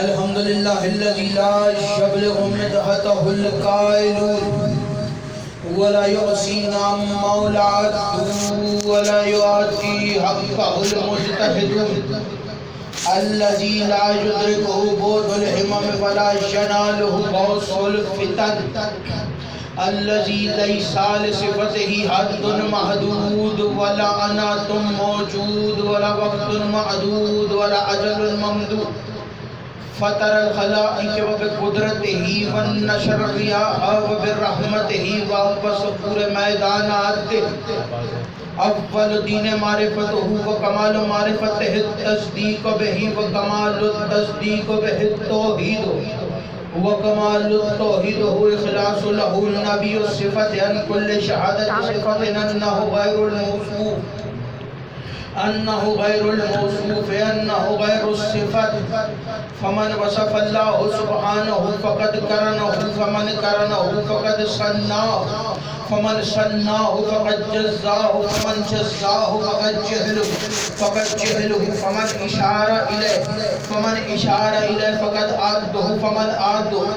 الحمد لله الذي لا يبلغ مدحته القائلون ولا يحصي مولاته ولا يؤتي حقه المجتهدون الذي لا يدركه بعد الهمم ولا يناله غوص الفتن الذي ليس لصفته حد محدود ولا أنات موجود ولا وقت معدود ولا أجل ممدود فطر الخلائق وبقدرته والنشر الرياح وبرحمته وأنبس پورے میدانات اول دین معرفته وکمال معرفته التصدیق به وکمال التصدیق به التوحید وکمال التوحید اخلاص له النبی الصفت عن كل شهادت صفت أنه غير الموصوف أنه غير الصفت فمن وصف الله سبحانه فقد قرنه فمن قرنه فقد صنعه فمن صنعه فقد جزاه فمن جزاه فقد جهله فمن إشار إليه فقد عاده فمن عاده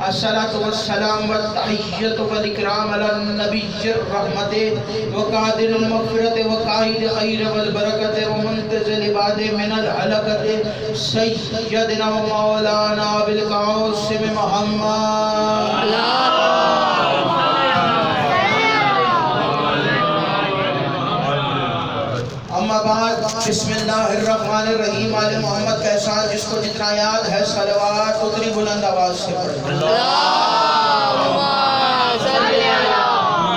الصلاة والسلام والتحية والإكرام على النبي الرحمة وقادر المغفرة وقائد خير والبركة ومنتزل العباد من الحلقة سيدنا ومولانا بالقاسم محمد اما بعد بسم اللہ الرحمن الرحیم آل محمد کا احسان جس کو جتنا یاد ہے صلوات اتنی بلند آواز سے پڑھیں اللہم صلی علی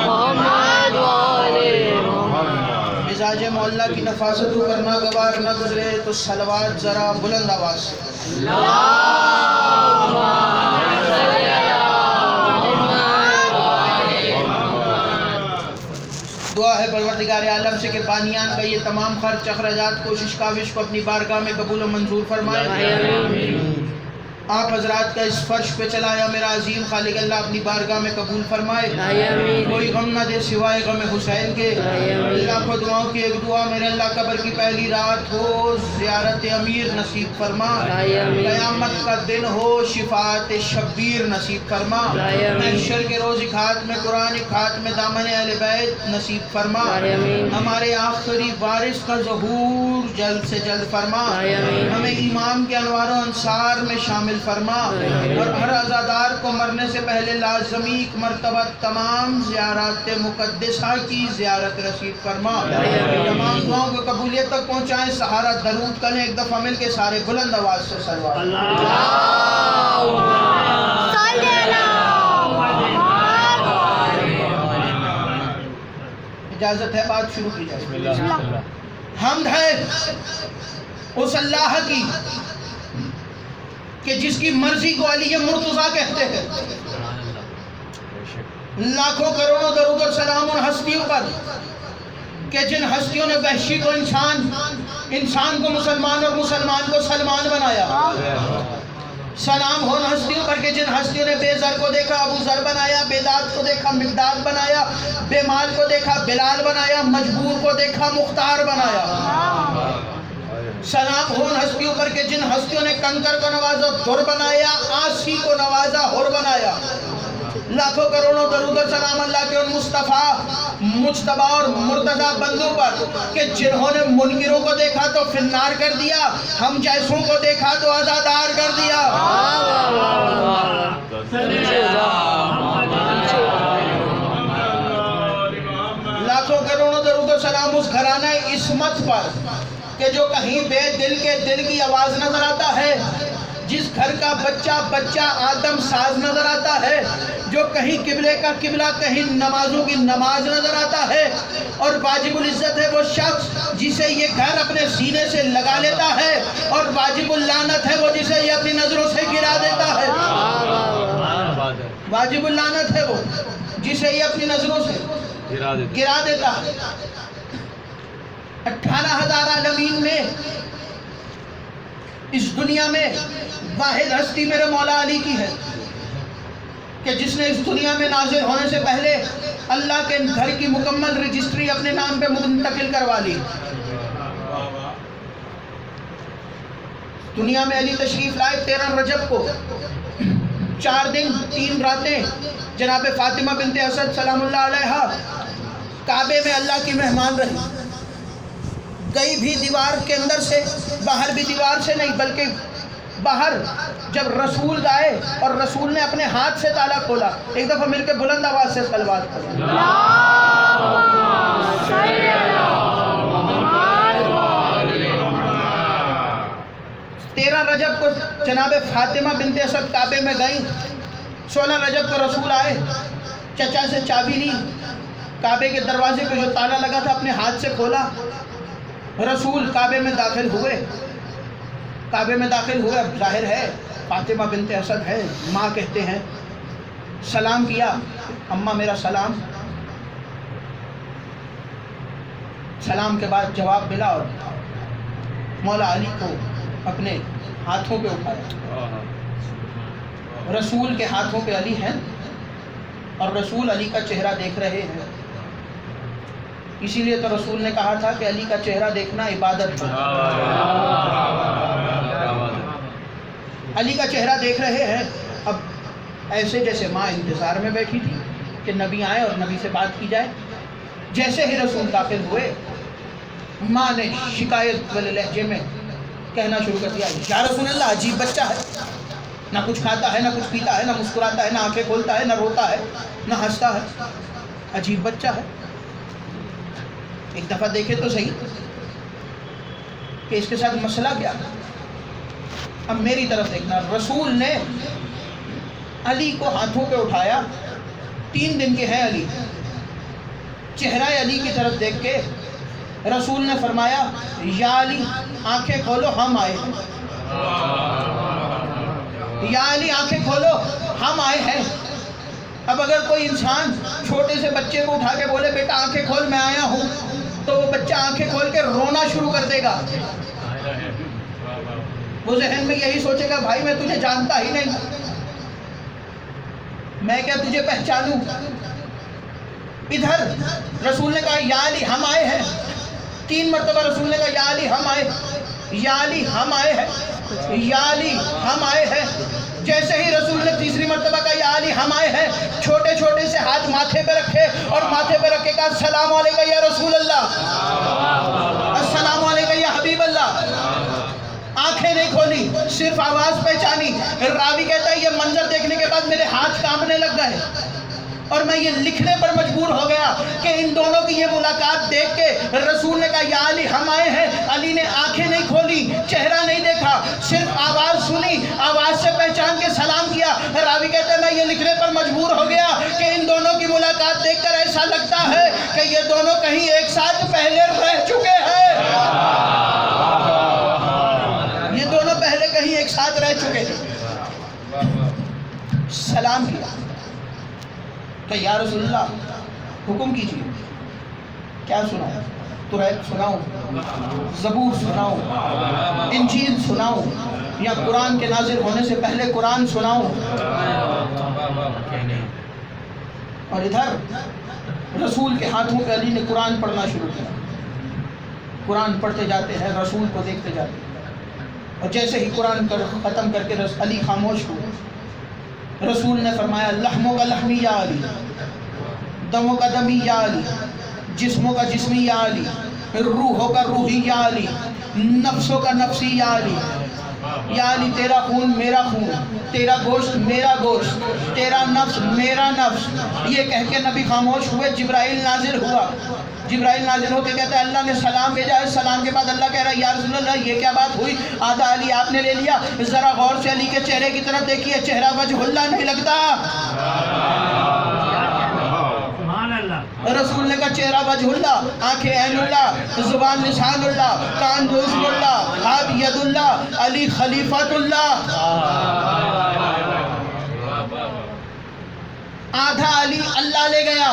محمد وآل محمد مزاج مولا کی نفاست پر ناگوار نہ گزرے تو صلوات ذرا بلند آواز سے اللہم صلی علی دعا ہے پروردگار عالم سے کہ بانیان کا یہ تمام خرچ اخراجات کوشش کاوش کو اپنی بارگاہ میں قبول و منظور فرمائے آپ حضرات کا اس فرش پہ چلایا میرا عظیم خالق اللہ اپنی بارگاہ میں قبول فرمائے کوئی غم نہ دے سوائے غم حسین کے اللہ کو دعاؤں کی ایک دعا میرے اللہ قبر کی پہلی رات ہو زیارت امیر نصیب فرما قیامت کا دن ہو شفاعت شبیر نصیب فرما محشر کے روز کھات میں قرآن کھات میں دامن اہل بیت نصیب فرما ہمارے آخری وارث کا ظہور جلد سے جلد فرما ہمیں امام کے انوار و انصار میں شامل فرما اور ہر عزادار کو مرنے سے پہلے لازمی ایک مرتبہ تمام زیارات مقدسہ کی زیارت رسید فرما تمام دعاؤں کو قبولیت تک پہنچائیں سہارا درود کریں ایک دفعہ مل کے سارے بلند آواز سے سلوات اجازت ہے بات شروع کی جائے حمد ہے اس اللہ کی کہ جس کی مرضی کو علی مرتضیٰ کہتے ہیں لاکھوں کروڑوں درود و سلام ان ہستیوں پر کہ جن ہستیوں نے وحشی کو انسان کو مسلمان اور مسلمان کو سلمان بنایا سلام ہو ان ہستیوں پر کہ جن ہستیوں نے بے ذر کو دیکھا ابو ذر بنایا بے داد کو دیکھا مقداد بنایا بے مال کو دیکھا بلال بنایا مجبور کو دیکھا مختار بنایا سلام ہو ان ہستیوں پر کہ جن ہستیوں نے کنکر کو نوازا در بنایا آسی کو نوازا ہر بنایا لاکھوں کروڑوں درود و سلام اللہ کے ان مصطفیٰ مجتبہ اور مرتضیٰ بندوں پر کہ جنہوں نے منکروں کو دیکھا تو فنار کر دیا ہم جیسوں کو دیکھا تو آزادار کر دیا لاکھوں کروڑوں درود و سلام اس گھرانہ عصمت پر کہ جو کہیں بے دل کے دل کی آواز نظر آتا ہے جس گھر کا بچہ آدم ساز نظر آتا ہے جو کہیں قبلے کا قبلہ کہیں نمازوں کی نماز نظر آتا ہے اور واجب العزت ہے وہ شخص جسے یہ گھر اپنے سینے سے لگا لیتا ہے اور واجب اللعنت ہے وہ جسے یہ اپنی نظروں سے گرا دیتا ہے واجب اللعنت ہے وہ جسے یہ اپنی نظروں سے گرا دیتا ہے 18,000 عالمین میں اس دنیا میں واحد ہستی میرے مولا علی کی ہے کہ جس نے اس دنیا میں نازل ہونے سے پہلے اللہ کے گھر کی مکمل رجسٹری اپنے نام پہ منتقل کروا لی دنیا میں علی تشریف لائے 13 رجب کو، 4 دن 3 راتیں جناب فاطمہ بنت اسد سلام اللہ علیہا کعبے میں اللہ کی مہمان رہی، گئی بھی دیوار کے اندر سے، باہر بھی دیوار سے نہیں، بلکہ باہر جب رسول گئے اور رسول نے اپنے ہاتھ سے تالا کھولا، ایک دفعہ مل کے بلند آواز سے صلوات پڑھیں، 13 رجب کو جناب فاطمہ بنت اسد کعبے میں گئیں، 16 رجب کو رسول آئے، چچا سے چابی لی، کعبے کے دروازے پہ جو تالا لگا تھا اپنے ہاتھ سے کھولا، رسول کعبے میں داخل ہوئے، اب ظاہر ہے فاطمہ بنت اسد ہے، ماں کہتے ہیں، سلام کیا، اماں میرا سلام، سلام کے بعد جواب ملا اور مولا علی کو اپنے ہاتھوں پہ اٹھایا، رسول کے ہاتھوں پہ علی ہیں اور رسول علی کا چہرہ دیکھ رہے ہیں، اسی لیے تو رسول نے کہا تھا کہ علی کا چہرہ دیکھنا عبادت ہے، علی کا چہرہ دیکھ رہے ہیں۔ اب ایسے جیسے ماں انتظار میں بیٹھی تھی کہ نبی آئے اور نبی سے بات کی جائے، جیسے ہی رسول داخل ہوئے ماں نے شکایت والے لہجے میں کہنا شروع کر دیا، یا رسول اللہ عجیب بچہ ہے، نہ کچھ کھاتا ہے، نہ کچھ پیتا ہے، نہ مسکراتا ہے، نہ آنکھیں کھولتا ہے، نہ روتا ہے، نہ ہنستا ہے، عجیب بچہ ہے، ایک دفعہ دیکھے تو صحیح کہ اس کے ساتھ مسئلہ کیا۔ اب میری طرف دیکھنا، رسول نے علی کو ہاتھوں پہ اٹھایا، 3 دن کے ہیں علی، چہرہ علی کی طرف دیکھ کے رسول نے فرمایا، یا علی آنکھیں کھولو ہم آئے ہیں، یا علی آنکھیں کھولو ہم آئے ہیں۔ اب اگر کوئی انسان چھوٹے سے بچے کو اٹھا کے بولے بیٹا آنکھیں کھول میں آیا ہوں، تو وہ بچہ آنکھیں کھول کے رونا شروع کر دے گا، وہ ذہن میں یہی سوچے گا بھائی میں تجھے جانتا ہی نہیں، میں کیا تجھے پہچانوں۔ ادھر رسول نے کہا یا علی ہم آئے ہیں، 3 مرتبہ رسول نے کہا یا علی ہم آئے، یا علی ہم آئے ہیں، یا علی ہم آئے ہیں۔ جیسے ہی رسول نے 3ری مرتبہ کہا یا علی ہم آئے ہیں، چھوٹے چھوٹے سے ہاتھ ماتھے پہ رکھے اور ماتھے پہ رکھ کے کہا السلام علیکم یا رسول اللہ، السلام علیکم یا حبیب اللہ۔ آنکھیں نہیں کھولی، صرف آواز پہچانی۔ راوی کہتا ہے یہ منظر دیکھنے کے بعد میرے ہاتھ کانپنے لگ گئے اور میں یہ لکھنے پر مجبور ہو گیا کہ ان دونوں کی یہ ملاقات دیکھ کے رسول نے کہا یا علی ہم آئے ہیں، علی نے آنکھیں نہیں کھولی، چہرہ نہیں دیکھا، صرف آواز سنی، آواز سے پہچان کے سلام کیا۔ راوی کہتا ہے میں یہ لکھنے پر مجبور ہو گیا کہ ان دونوں کی ملاقات دیکھ کر ایسا لگتا ہے کہ یہ دونوں کہیں ایک ساتھ پہلے رہ چکے ہیں، یہ دونوں پہلے کہیں ایک ساتھ رہ چکے ہیں۔ سلام کیا کہ یا رسول اللہ حکم کیجیے، کیا سناؤں؟ توریت سناؤں، زبور سناؤں، انجیل سناؤں، یا قرآن کے نازل ہونے سے پہلے قرآن سناؤں؟ اور ادھر رسول کے ہاتھوں پہ علی نے قرآن پڑھنا شروع کیا، قرآن پڑھتے جاتے ہیں، رسول کو دیکھتے جاتے ہیں، اور جیسے ہی قرآن ختم کر کے علی خاموش ہوئے، رسول نے فرمایا لحموں کا لحمی یا علی، دموں کا دمی یا علی، جسموں کا جسمی یا علی، روحوں کا روحی یا علی، نفسوں کا نفسی یا علی، یا علی تیرا خون میرا خون، تیرا گوشت میرا گوشت، تیرا نفس میرا نفس۔ یہ کہہ کے نبی خاموش ہوئے، جبرائیل نازل ہوا، جبرائیل نازل ہو کے کہتا ہے اللہ نے سلام بھیجا ہے، سلام کے بعد اللہ کہہ رہا ہے یا رسول اللہ یہ کیا بات ہوئی، آدھا علی آپ نے لے لیا، ذرا غور سے علی کے چہرے کی طرف دیکھیے، چہرہ وجہ اللہ نہیں لگتا۔ رسول نے کہا چہرہ وجہ اللہ، آنکھیں عین اللہ، زبان لسان اللہ، کان جسم اللہ، ہاتھ ید اللہ، علی خلیفۃ اللہ۔ آدھا علی اللہ لے گیا،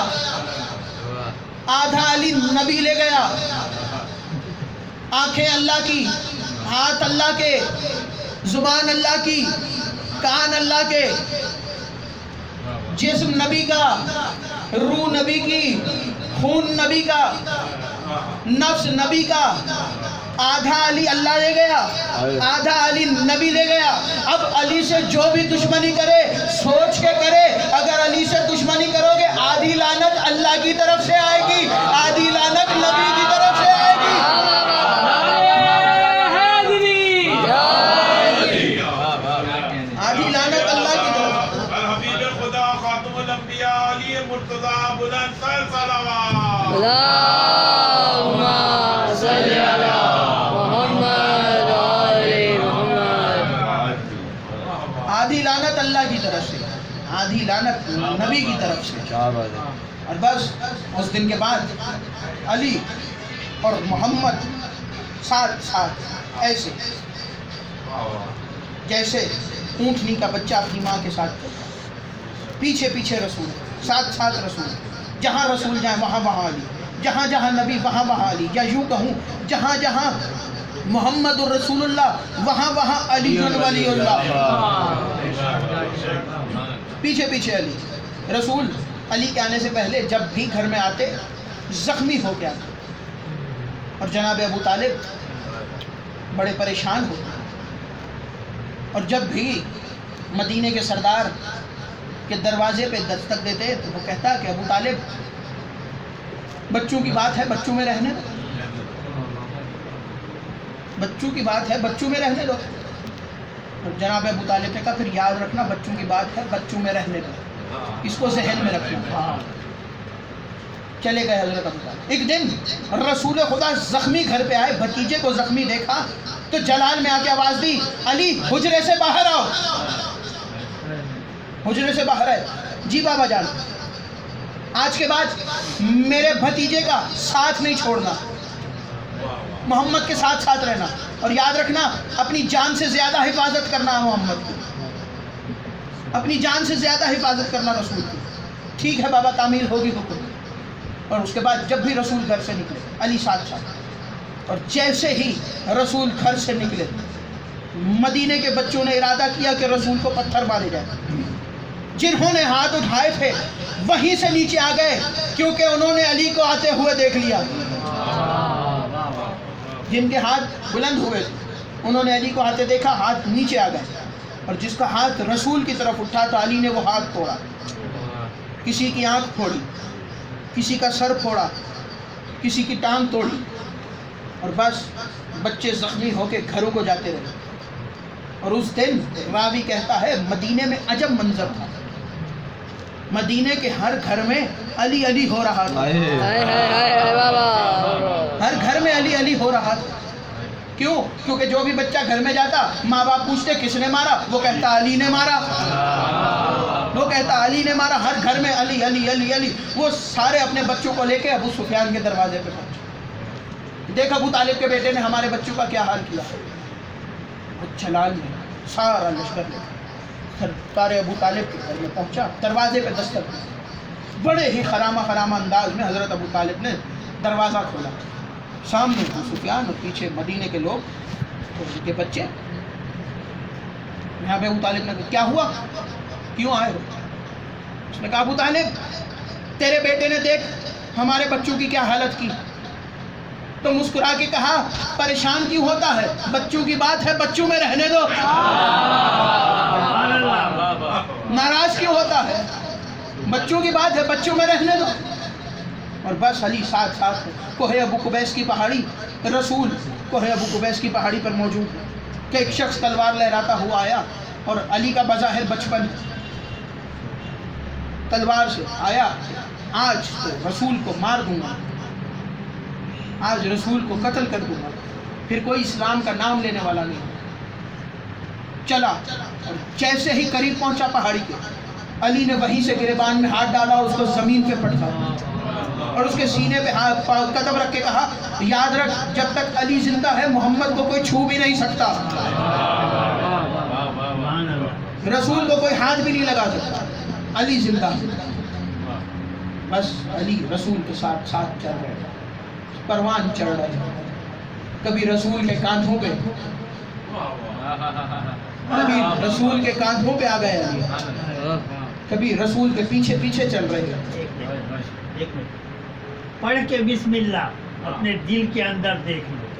آدھا علی نبی لے گیا، آنکھیں اللہ کی، ہاتھ اللہ کے، زبان اللہ کی، کان اللہ کے، جسم نبی کا، روح نبی کی، خون نبی کا، نفس نبی کا، آدھا علی اللہ لے گیا، آدھا علی نبی لے گیا۔ اب علی سے جو بھی دشمنی کرے سوچ کے کرے، اگر علی سے دشمنی کرو گے آدھی لعنت اللہ کی طرف سے آئے گی، آدھی لعنت نبی کی طرف سے آئے گی۔ آدھی لعنت اللہ کی طرف سے۔ الحبیب خدا خاتم الانبیاء علی مرتضی بلند سر صلوات۔ اللہم صلی علی محمد وآل محمد۔ آدھی لعنت اللہ کی طرف سے، آدھی لعنت نبی کی طرف سے۔ اور بس اس دن کے بعد علی اور محمد ساتھ ساتھ ایسے جیسے اونٹنی کا بچہ اپنی ماں کے ساتھ چلتا ہے، پیچھے پیچھے رسول، ساتھ ساتھ رسول، جہاں رسول جائیں وہاں وہاں علی، جہاں جہاں نبی وہاں وہاں علی، یا یوں کہوں جہاں جہاں محمد الرسول اللہ وہاں وہاں علی ولی اللہ، پیچھے پیچھے علی۔ رسول علی کے آنے سے پہلے جب بھی گھر میں آتے زخمی ہو کے آتے، اور جناب ابو طالب بڑے پریشان ہوتے، اور جب بھی مدینے کے سردار کے دروازے پہ دستک دیتے تو وہ کہتا کہ ابو طالب بچوں کی بات ہے بچوں میں رہنے دو، بچوں کی بات ہے بچوں میں رہنے دو۔ اور جناب ابو طالب نے کہا پھر یاد رکھنا بچوں کی بات ہے بچوں میں رہنے دو، اس کو ذہن میں رکھنا۔ چلے گئے حضرت ابو طالب۔ ایک دن رسول خدا زخمی گھر پہ آئے، بھتیجے کو زخمی دیکھا تو جلال میں آ کے آواز دی علی حجرے سے باہر آؤ، حجرے سے باہر آئے۔ جی بابا جان، آج کے بعد میرے بھتیجے کا ساتھ نہیں چھوڑنا، محمد کے ساتھ ساتھ رہنا، اور یاد رکھنا اپنی جان سے زیادہ حفاظت کرنا ہے محمد کی، اپنی جان سے زیادہ حفاظت کرنا رسول کی۔ ٹھیک ہے بابا، تعمیل ہوگی حکم۔ اور اس کے بعد جب بھی رسول گھر سے نکلے علی ساتھ ساتھ، اور جیسے ہی رسول گھر سے نکلے مدینے کے بچوں نے ارادہ کیا کہ رسول کو پتھر مارے جائے۔ جنہوں نے ہاتھ اٹھائے تھے وہیں سے نیچے آ گئے، کیونکہ انہوں نے علی کو آتے ہوئے دیکھ لیا۔ جن کے ہاتھ بلند ہوئے تھے انہوں نے علی کو آتے دیکھا، ہاتھ نیچے آ گئے، اور جس کا ہاتھ رسول کی طرف اٹھا تو علی نے وہ ہاتھ توڑا، کسی کی آنکھ پھوڑی، کسی کا سر پھوڑا، کسی کی ٹانگ توڑی، اور بس بچے زخمی ہو کے گھروں کو جاتے رہے۔ اور اس دن راوی کہتا ہے مدینے میں عجب منظر تھا، مدینے کے ہر گھر میں علی علی ہو رہا تھا، ہر گھر میں علی علی ہو رہا تھا۔ کیوں؟ کیونکہ جو بھی بچہ گھر میں جاتا ماں باپ پوچھتے کس نے مارا، وہ کہتا علی نے مارا، وہ کہتا علی نے مارا، ہر گھر میں علی علی علی علی۔ وہ سارے اپنے بچوں کو لے کے ابو سفیان کے دروازے پہ پہنچے، دیکھ ابو طالب کے بیٹے نے ہمارے بچوں کا کیا حال کیا۔ جلال نے سارا لشکر لے سرکار ابو طالب کے گھر میں پہنچا، دروازے پہ دستک دی، بڑے ہی خرامہ خرامہ انداز میں حضرت ابو طالب نے دروازہ کھولا، سامنے ابو سفیان اور پیچھے مدینے کے لوگ اور ان کے بچے۔ یہاں پہ ابو طالب نے کہا کیا ہوا، کیوں آئے ہو؟ اس نے کہا ابو طالب تیرے بیٹے نے دیکھ ہمارے بچوں کی کیا حالت کی۔ تو مسکرا کے کہا پریشان کیوں ہوتا ہے، بچوں کی بات ہے بچوں میں رہنے دو، ناراض کیوں ہوتا ہے، بچوں کی بات ہے بچوں میں رہنے دو۔ اور بس علی ساتھ ساتھ کوہ ابو قبیس کی پہاڑی، رسول کوہ ابو قبیس کی پہاڑی پر موجود ہے کہ ایک شخص تلوار لہراتا ہوا آیا، اور علی کا بظاہر بچپن تلوار سے آیا، آج تو رسول کو مار دوں گا، آج رسول کو قتل کر دوں گا، پھر کوئی اسلام کا نام لینے والا نہیں۔ چلا، اور جیسے ہی قریب پہنچا پہاڑی کے، علی نے وہیں سے گریبان میں ہاتھ ڈالا، اس کو زمین پہ پٹکا اور اس کے سینے پہ قدم رکھ کے کہا یاد رکھ جب تک علی زندہ ہے محمد کو کوئی چھو بھی نہیں سکتا، رسول کو کوئی ہاتھ بھی نہیں لگا سکتا، علی زندہ ہے۔ بس علی رسول کے ساتھ ساتھ چل رہے، پروان چڑھ رہے، کبھی رسول کے کاندھوں پہ، کبھی رسول کے کاندھوں پہ آ گئے علی، کبھی رسول کے پیچھے پیچھے چل رہے۔ ایک منٹ پڑھ کے بسم اللہ اپنے دل کے اندر دیکھ لو،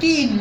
3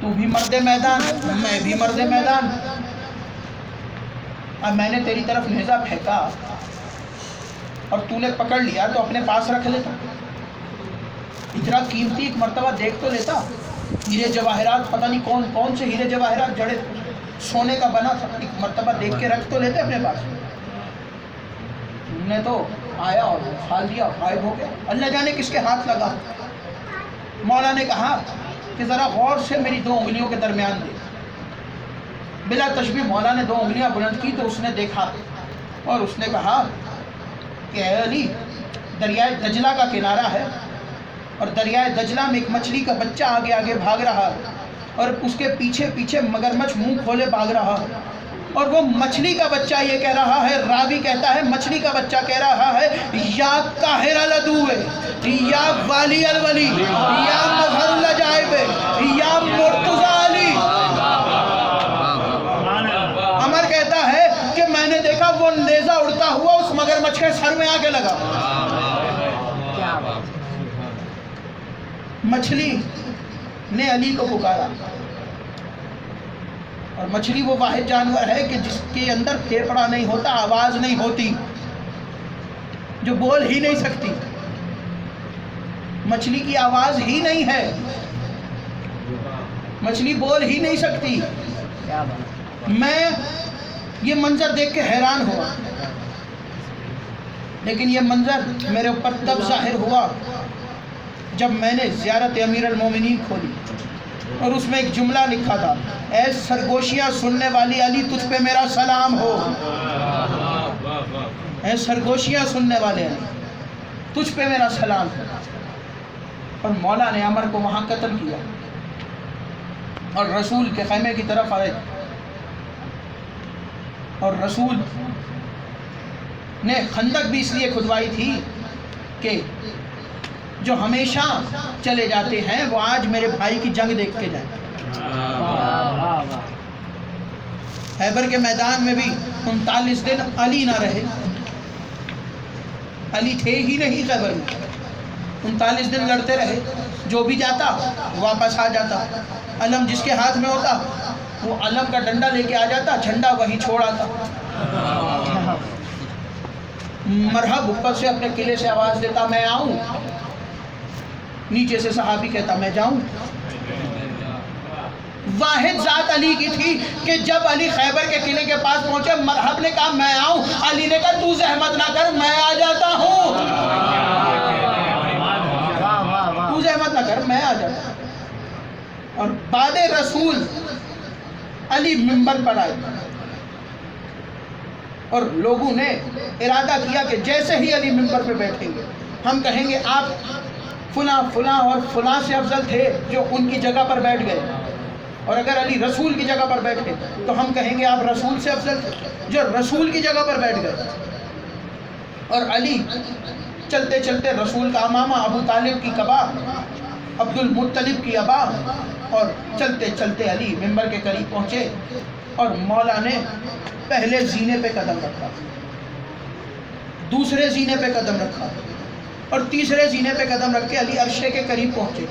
تو بھی مرد میدان، میں بھی مرد میدان. اب میں نے تیری طرف نیزہ پھینکا اور تو نے پکڑ لیا تو اپنے پاس رکھ لیتا. اتنا قیمتی ایک مرتبہ دیکھ تو لیتا. ہیرے جواہرات، پتہ نہیں کون کون سے ہیرے جواہرات جڑے سونے کا بنا تھا، ایک مرتبہ دیکھ کے رکھ تو لیتے اپنے پاس. تم نے تو آیا اور کھال دیا، غائب ہو گیا. اللہ جانے کس کے ہاتھ لگا. مولا نے کہا کہ ذرا غور سے میری 2 انگلیوں کے درمیان دیکھ. بلا تشبیہ مولا نے 2 انگلیاں بلند کی تو اس نے دیکھا اور اس نے کہا کہ اے علی، دریائے دجلہ کا کنارہ ہے اور دریائے دجلہ میں ایک مچھلی کا بچہ آگے آگے بھاگ رہا ہے اور اس کے پیچھے پیچھے مگرمچھ منہ کھولے بھاگ رہا ہے. اور وہ مچھلی کا بچہ یہ کہہ رہا ہے، راوی کہتا ہے مچھلی کا بچہ کہہ رہا ہے، یا قاہر العدو، یا والی الولی، یا مظہر العجائب، یا مرتضی علی. عمر کہتا ہے کہ میں نے دیکھا وہ نیزہ اڑتا ہوا اس مگرمچھ کے سر میں آگے لگا. مچھلی نے علی کو پکارا، اور مچھلی وہ واحد جانور ہے کہ جس کے اندر پھیپڑا نہیں ہوتا، آواز نہیں ہوتی، جو بول ہی نہیں سکتی. مچھلی کی آواز ہی نہیں ہے، مچھلی بول ہی نہیں سکتی. میں یہ منظر دیکھ کے حیران ہوا، لیکن یہ منظر میرے اوپر تب ظاہر ہوا جب میں نے زیارت امیر المومنین کھولی اور اس میں ایک جملہ لکھا تھا، اے سرگوشیاں سننے والی علی تجھ پہ میرا سلام ہو. اے سرگوشیاں سننے والے علی تجھ پہ میرا سلام ہو. اور مولا نے عمر کو وہاں قتل کیا اور رسول کے خیمے کی طرف آئے، اور رسول نے خندق بھی اس لیے کھدوائی تھی کہ جو ہمیشہ چلے جاتے ہیں وہ آج میرے بھائی کی جنگ دیکھ کے جائیں. خیبر کے میدان میں بھی 39 دن علی نہ رہے، علی تھے ہی نہیں خیبر میں. 39 دن لڑتے رہے، جو بھی جاتا واپس آ جاتا. علم جس کے ہاتھ میں ہوتا وہ علم کا ڈنڈا لے کے آ جاتا، جھنڈا وہیں چھوڑ آتا. مرحب اوپر سے اپنے قلعے سے آواز دیتا میں آؤں، نیچے سے صحابی کہتا میں جاؤں. واحد ذات علی کی تھی کہ جب علی خیبر کے قلعے کے پاس پہنچے، مرحب نے کہا میں آؤں، علی نے کہا تو زحمت نہ کر میں آ جاتا ہوں. تو زحمت نہ کر میں آ جاتا ہوں. اور بعد رسول علی منبر پر آئے اور لوگوں نے ارادہ کیا کہ جیسے ہی علی منبر پہ بیٹھیں گے ہم کہیں گے آپ فلاں فلاں اور فلاں سے افضل تھے جو ان کی جگہ پر بیٹھ گئے، اور اگر علی رسول کی جگہ پر بیٹھے تو ہم کہیں گے آپ رسول سے افضل تھے جو رسول کی جگہ پر بیٹھ گئے. اور علی چلتے چلتے رسول کا امامہ ابو طالب کی قبا، عبد المطلب کی ابا، اور چلتے چلتے علی منبر کے قریب پہنچے اور مولا نے پہلے زینے پہ قدم رکھا، دوسرے زینے پہ قدم رکھا اور تیسرے زینے پہ قدم رکھ کے علی عرشے کے قریب پہنچے.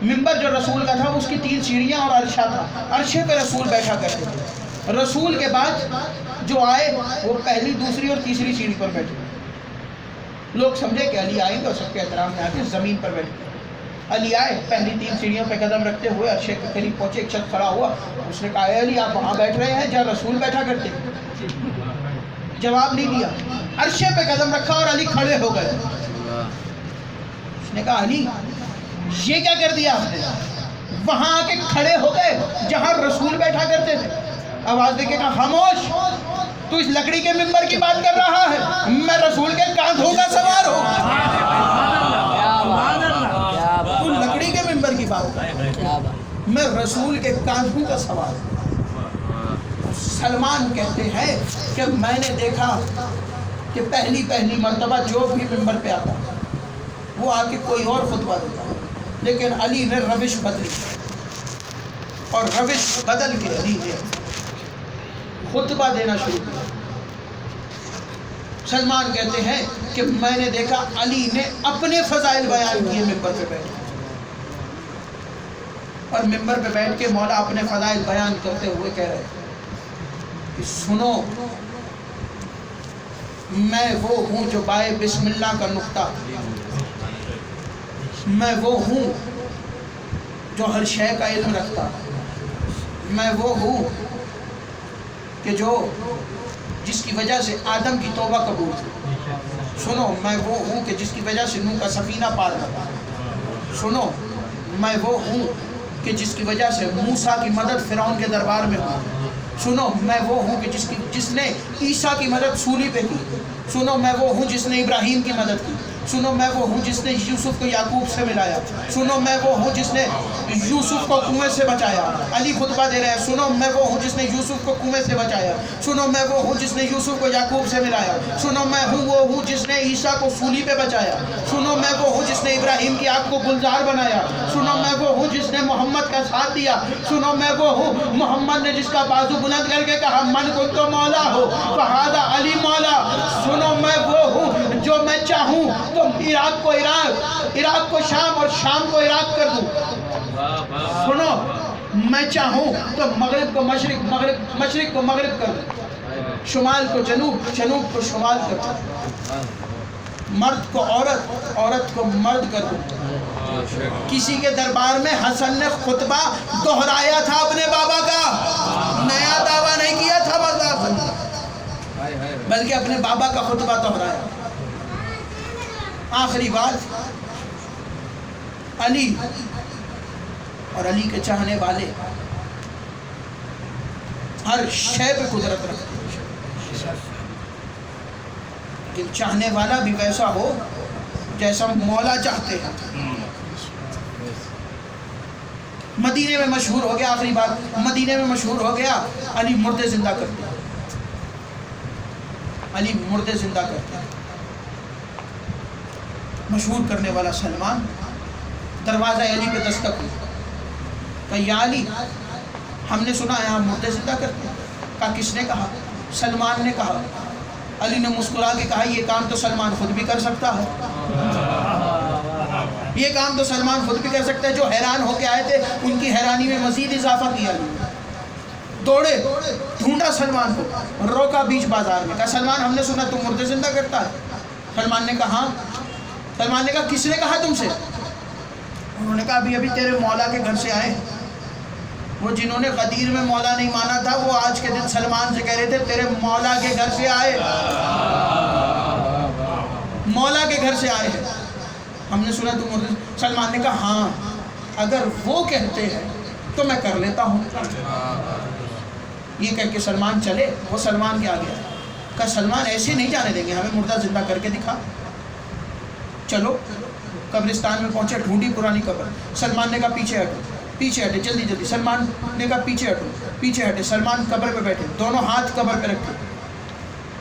منبر جو رسول کا تھا اس کی 3 سیڑھیاں اور عرشہ تھا، عرشے پہ رسول بیٹھا کرتے تھے. رسول کے بعد جو آئے وہ پہلی، دوسری اور تیسری سیڑھی پر بیٹھے. لوگ سمجھے کہ علی آئیں گے اور سب کے احترام میں آ کے زمین پر بیٹھے. علی آئے، پہلی 3 سیڑھیوں پہ قدم رکھتے ہوئے عرشے کے قریب پہنچے. ایک شخص کھڑا ہوا، اس نے کہا اے علی آپ وہاں بیٹھ رہے ہیں جہاں رسول بیٹھا کرتے. جواب نہیں دیا، عرشے پہ قدم رکھا اور علی کھڑے ہو گئے. اس نے کہا علی یہ کیا کر دیا آپ نے؟ وہاں آ کے کھڑے ہو گئے جہاں رسول بیٹھا کرتے تھے. آواز دے کے کہا خاموش، تو اس لکڑی کے منبر کی بات کر رہا ہے، میں رسول کے کاندھوں کا سوار ہوں. تو لکڑی کے منبر کی بات کر، میں رسول کے کاندھوں کا سوار ہوں. سلمان کہتے ہیں کہ میں نے دیکھا کہ پہلی مرتبہ جو بھی منبر پہ آتا وہ آ کے کوئی اور خطبہ دیتا، لیکن علی نے روش بدلی اور روش بدل کے علی نے خطبہ دینا شروع کیا. سلمان کہتے ہیں کہ میں نے دیکھا علی نے اپنے فضائل بیان کیے منبر پہ بیٹھے اور ممبر پہ بیٹھ کے مولا اپنے فضائل بیان کرتے ہوئے کہہ رہے کہ سنو میں وہ ہوں جو بائے بسم اللہ کا نقطہ، میں وہ ہوں جو ہر شے کا علم رکھتا، میں وہ ہوں کہ جو جس کی وجہ سے آدم کی توبہ قبول تھی، سنو میں وہ ہوں کہ جس کی وجہ سے نوح کا سفینہ پار لگا، سنو میں وہ ہوں کہ جس کی وجہ سے موسیٰ کی مدد فرعون کے دربار میں ہوئی، سنو میں وہ ہوں کہ جس نے عیسیٰ کی مدد سولی پہ کی، سنو میں وہ ہوں جس نے ابراہیم کی مدد کی، سنو میں وہ ہوں جس نے یوسف کو یعقوب سے ملایا، سنو میں وہ ہوں جس نے یوسف کو کنویں سے بچایا، علی خطبہ دے رہے ہیں، سنو میں وہ ہوں جس نے یوسف کو کنویں سے بچایا، سنو میں وہ ہوں جس نے یوسف کو یعقوب سے ملایا، سنو میں وہ ہوں جس نے عیسیٰ کو سولی پہ بچایا، سنو میں وہ ہوں جس نے ابراہیم کی آگ کو گلزار بنایا، سنو میں وہ ہوں جس نے محمد کا ساتھ دیا، سنو میں وہ ہوں محمد نے جس کا بازو بلند کر کے کہا من کنت مولا ہو فہذا علی مولا، سنو میں وہ ہوں جو میں چاہوں تو عراق کو شام اور شام کو عراق کر دوں، سنو میں چاہوں تو مغرب کو مشرق کو مغرب کر دوں، شمال کو جنوب کو شمال کر دوں، مرد کو عورت کو مرد کر دوں۔ کسی کے دربار میں حسن نے خطبہ دہرایا تھا اپنے بابا کا، نیا دعویٰ نہیں کیا تھا بلکہ اپنے بابا کا خطبہ دہرایا۔ آخری بات، علی اور علی کے چاہنے والے ہر شے پہ قدرت رکھتے ہیں، لیکن چاہنے والا بھی ویسا ہو جیسا مولا چاہتے ہیں۔ مدینے میں مشہور ہو گیا، آخری بات، مدینے میں مشہور ہو گیا علی مردے زندہ کرتے ہیں، علی مردے زندہ کرتے ہیں۔ مشہور کرنے والا سلمان دروازہ علی پہ دستک ہوئی، کہا یا علی ہم نے سنا ہے آپ مردے زندہ کرتے ہیں، کہا کس نے کہا؟ سلمان نے کہا۔ علی نے مسکرا کے کہا یہ کام تو سلمان خود بھی کر سکتا ہے، یہ کام تو سلمان خود بھی کر سکتا ہے۔ جو حیران ہو کے آئے تھے ان کی حیرانی میں مزید اضافہ کیا، دوڑے ڈھونڈا سلمان کو، روکا بیچ بازار میں، کہا سلمان ہم نے سنا تم مردے زندہ کرتا ہے۔ سلمان نے کہا ہاں۔ سلمان نے کہا کس نے کہا تم سے؟ انہوں نے کہا ابھی تیرے مولا کے گھر سے آئے، وہ جنہوں نے غدیر میں مولا نہیں مانا تھا وہ آج کے دن سلمان سے کہہ رہے تھے تیرے مولا کے گھر سے آئے، مولا کے گھر سے آئے ہیں، ہم نے سنا تم مردے۔ سلمان نے کہا ہاں اگر وہ کہتے ہیں تو میں کر لیتا ہوں۔ یہ کہہ کے سلمان چلے، وہ سلمان کے آگے آئے، کہا سلمان ایسے نہیں جانے دیں گے، ہمیں مردہ زندہ کر کے دکھا۔ چلو قبرستان میں پہنچے، ڈھونڈی پرانی قبر، سلمان نے کہا پیچھے ہٹو، پیچھے ہٹے جلدی، سلمان نے کہا پیچھے ہٹو، پیچھے ہٹے، سلمان قبر پہ بیٹھے، دونوں ہاتھ قبر پہ رکھے،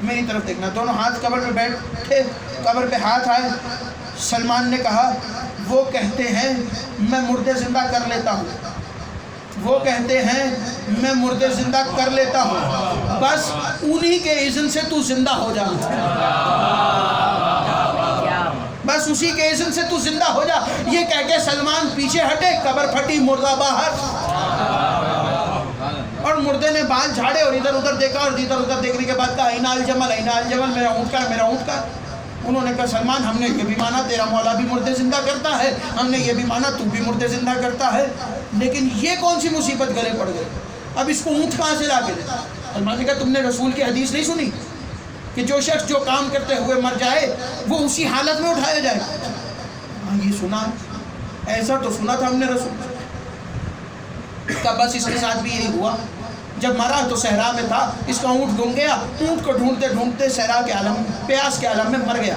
میری طرف دیکھنا، دونوں ہاتھ قبر پہ بیٹھے، قبر پہ ہاتھ آئے۔ سلمان نے کہا وہ کہتے ہیں میں مردے زندہ کر لیتا ہوں، وہ کہتے ہیں میں مردے زندہ کر لیتا ہوں، بس انہی کے اذن سے تو زندہ ہو جا، بس اسی کے اذن سے تو زندہ ہو جا۔ یہ کہہ کے سلمان پیچھے ہٹے، قبر پھٹی، مردہ باہر، اور مردے نے بال جھاڑے اور ادھر ادھر دیکھا، اور ادھر ادھر دیکھنے کے بعد کہا اینا الجمل، اینا الجمل، میرا اونٹ کا، میرا اونٹ کا۔ انہوں نے کہا سلمان ہم نے یہ بھی مانا تیرا مولا بھی مردے زندہ کرتا ہے، ہم نے یہ بھی مانا تو بھی مردے زندہ کرتا ہے، لیکن یہ کون سی مصیبت گلے پڑ گئی، اب اس کو اونٹ کہاں سے لا کے دے؟ سلمان نے کہا تم نے رسول کی حدیث نہیں سنی کہ جو شخص جو کام کرتے ہوئے مر جائے وہ اسی حالت میں اٹھایا جائے؟ ہاں یہ سنا، ایسا تو سنا تھا ہم نے رسول کا، بس اس کے ساتھ بھی یہی ہوا، جب مرا تو صحرا میں تھا، اس کا اونٹ گم گیا، اونٹ کو ڈھونڈتے ڈھونڈتے صحرا کے عالم، پیاس کے عالم میں مر گیا،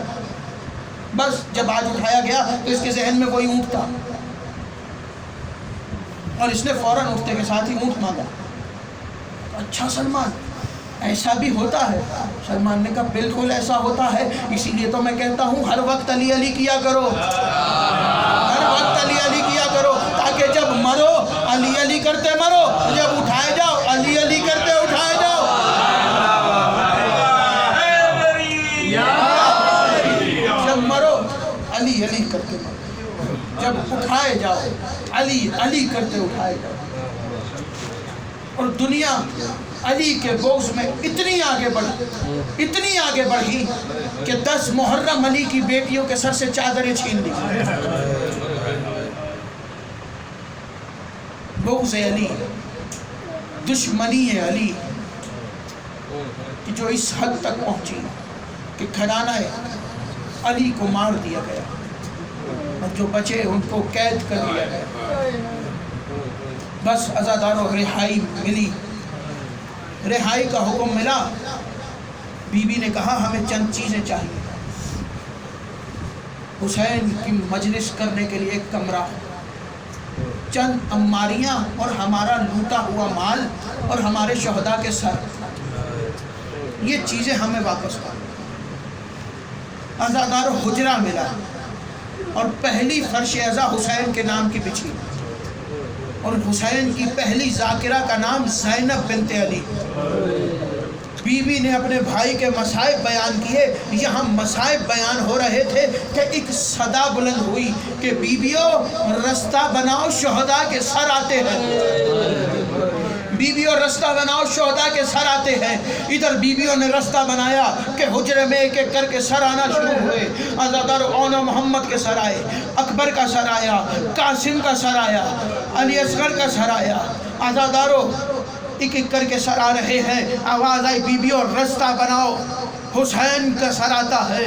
بس جب آج اٹھایا گیا تو اس کے ذہن میں وہی اونٹ تھا، اور اس نے فوراً اٹھتے کے ساتھ ہی اونٹ مانگا۔ اچھا سلمان ایسا بھی ہوتا ہے؟ سلمان نے کہا بالکل ایسا ہوتا ہے، اسی لیے تو میں کہتا ہوں ہر وقت علی علی کیا کرو، ہر وقت علی علی کیا کرو، تاکہ جب مرو علی علی کرتے مرو، جب اٹھائے جاؤ علی علی کرتے اٹھائے جاؤ، جب مرو علی علی کرتے مرو، جب اٹھائے جاؤ علی علی کرتے اٹھائے گئے، اور دنیا علی کے بغض میں اتنی آگے بڑھی کہ 10 محرم علی کی بیٹیوں کے سر سے چادریں چھین لی۔ بغض علی، دشمنی علی کہ جو اس حد تک پہنچی کہ گھرانہ علی کو مار دیا گیا، اور جو بچے ان کو قید کر دیا گیا۔ بس عزاداروں رہائی ملی، رہائی کا حکم ملا۔ بی بی نے کہا ہمیں چند چیزیں چاہیے۔ حسین کی مجلس کرنے کے لیے ایک کمرہ، چند عماریاں اور ہمارا لوٹا ہوا مال اور ہمارے شہداء کے سر، یہ چیزیں ہمیں واپس کرو۔ عزاداروں حجرہ ملا، اور پہلی فرش عزا حسین کے نام کی بچھی، اور حسین کی پہلی ذاکرہ کا نام زینب بنت علی۔ بی بی نے اپنے بھائی کے مصائب بیان کیے۔ یہاں مصائب بیان ہو رہے تھے کہ ایک صدا بلند ہوئی کہ بیویوں رستہ بناؤ، شہداء کے سر آتے ہیں۔ بیویوں رستہ بناؤ، شہداء کے سر آتے ہیں۔ ادھر بیویوں نے رستہ بنایا کہ حجرے میں ایک ایک کر کے سر آنا شروع ہوئے۔ عزادار اونا محمد کے سر آئے، اکبر کا سر آیا، قاسم کا سر آیا، علی اصغر کا سر آیا۔ عزاداروں ایک ایک کر کے سر آ رہے ہیں۔ آواز آئی بیویوں رستہ بناؤ، حسین کا سر آتا ہے۔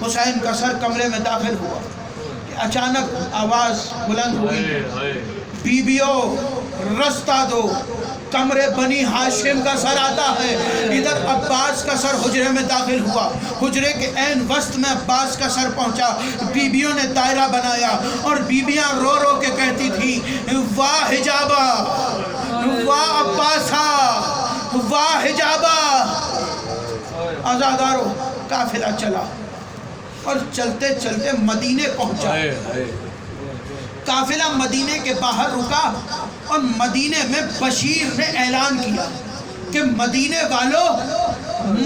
حسین کا سر کمرے میں داخل ہوا کہ اچانک آواز بلند ہوئی، بیویوں رستہ دو، کمرے بنی ہاشم کا سر آتا ہے۔ ادھر عباس کا سر حجرے میں داخل ہوا، حجرے کے عین وسط میں عباس کا سر پہنچا۔ بیویوں نے دائرہ بنایا، اور بیویاں رو رو کے کہتی تھی واہ حجابہ، واہ عباسہ، واہ حجابہ۔ عزاداروں قافلہ چلا، اور چلتے چلتے مدینے پہنچا۔ قافلہ مدینے کے باہر رکا، اور مدینے میں بشیر نے اعلان کیا کہ مدینے والوں،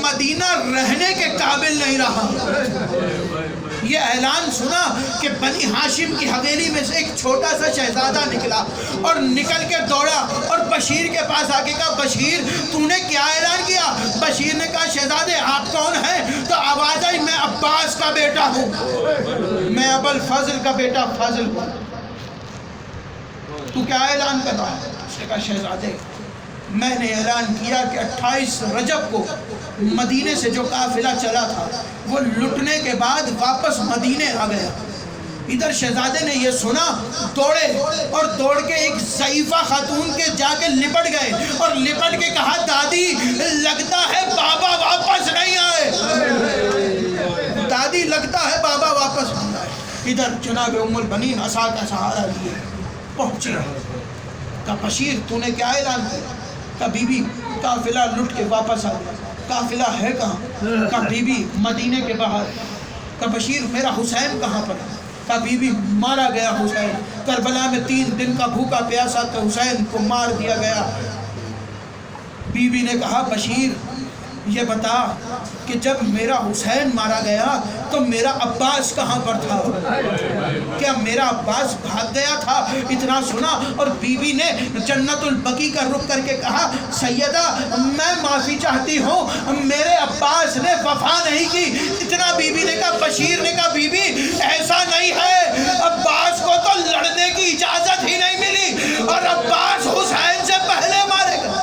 مدینہ رہنے کے قابل نہیں رہا۔ یہ اعلان سنا کہ بنی ہاشم کی حویلی میں سے ایک چھوٹا سا شہزادہ نکلا، اور نکل کے دوڑا اور بشیر کے پاس آ کے کہا بشیر تو نے کیا اعلان کیا؟ بشیر نے کہا شہزادے آپ کون ہیں؟ تو آواز آئی میں عباس کا بیٹا ہوں، میں ابوالفضل کا بیٹا فضل ہوں۔ تو کیا اعلان کر رہا ہے؟ اس نے کہا شہزادے میں نے اعلان کیا کہ 28 رجب کو مدینے سے جو قافلہ چلا تھا وہ لٹنے کے بعد واپس مدینے آ گیا۔ ادھر شہزادے نے یہ سنا، دوڑے اور دوڑ کے ایک ضعیفہ خاتون کے جا کے لپٹ گئے، اور لپٹ کے کہا دادی لگتا ہے بابا واپس نہیں آئے، دادی لگتا ہے بابا واپس نہیں آئے۔ ادھر جناب ام البنین عصا کا سہارا لیے پہنچے۔ کہا بشیر تو نے کیا اعلان کیا؟ کہا بی بی قافلہ لٹ کے واپس آ گیا۔ قافلہ ہے کہاں؟ کہا بی بی مدینے کے باہر۔ کہا بشیر میرا حسین کہاں پر ہے؟ کہا بی بی مارا گیا حسین، کربلا میں 3 دن کا بھوکا پیاسا کہ حسین کو مار دیا گیا۔ بی بی نے کہا بشیر یہ بتا کہ جب میرا حسین مارا گیا تو میرا عباس کہاں پر تھا؟ کیا میرا عباس بھاگ گیا تھا؟ اتنا سنا اور بی بی نے جنت البقیع کا رخ کر کے کہا سیدہ میں معافی چاہتی ہوں، میرے عباس نے وفا نہیں کی۔ اتنا بی بی نے کہا بشیر نے کہا بی بی ایسا نہیں ہے، عباس کو تو لڑنے کی اجازت ہی نہیں ملی، اور عباس حسین سے پہلے مارے گئے،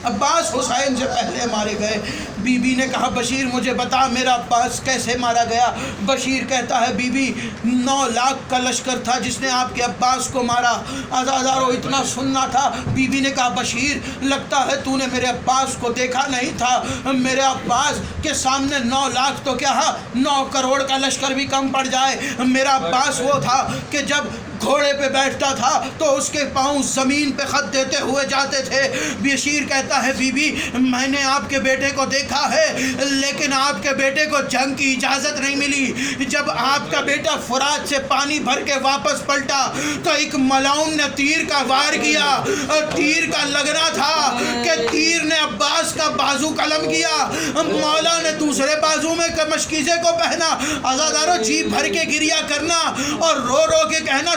عباس حسین سے پہلے مارے گئے۔ بی بی نے کہا بشیر مجھے بتا میرا عباس کیسے مارا گیا؟ بشیر کہتا ہے بی بی 9 لاکھ کا لشکر تھا جس نے آپ کے عباس کو مارا۔ عزادارو اتنا سننا تھا۔ بی بی نے کہا بشیر لگتا ہے تو نے میرے عباس کو دیکھا نہیں تھا، میرے عباس کے سامنے 9 لاکھ تو کیا 9 کروڑ کا لشکر بھی کم پڑ جائے۔ میرا عباس وہ تھا کہ جب گھوڑے پہ بیٹھتا تھا تو اس کے پاؤں زمین پہ خط دیتے ہوئے جاتے تھے۔ بشیر کہتا ہے بی بی میں نے آپ کے بیٹے کو دیکھا ہے، لیکن آپ کے بیٹے کو جنگ کی اجازت نہیں ملی۔ جب آپ کا بیٹا فرات سے پانی بھر کے واپس پلٹا تو ایک ملاؤن نے تیر کا وار کیا، اور تیر کا لگنا تھا کہ تیر نے عباس کا بازو قلم کیا، مولا نے دوسرے بازو میں مشکیزے کو پہنا۔ عزادارو جی بھر کے گریا کرنا اور رو رو کے کہنا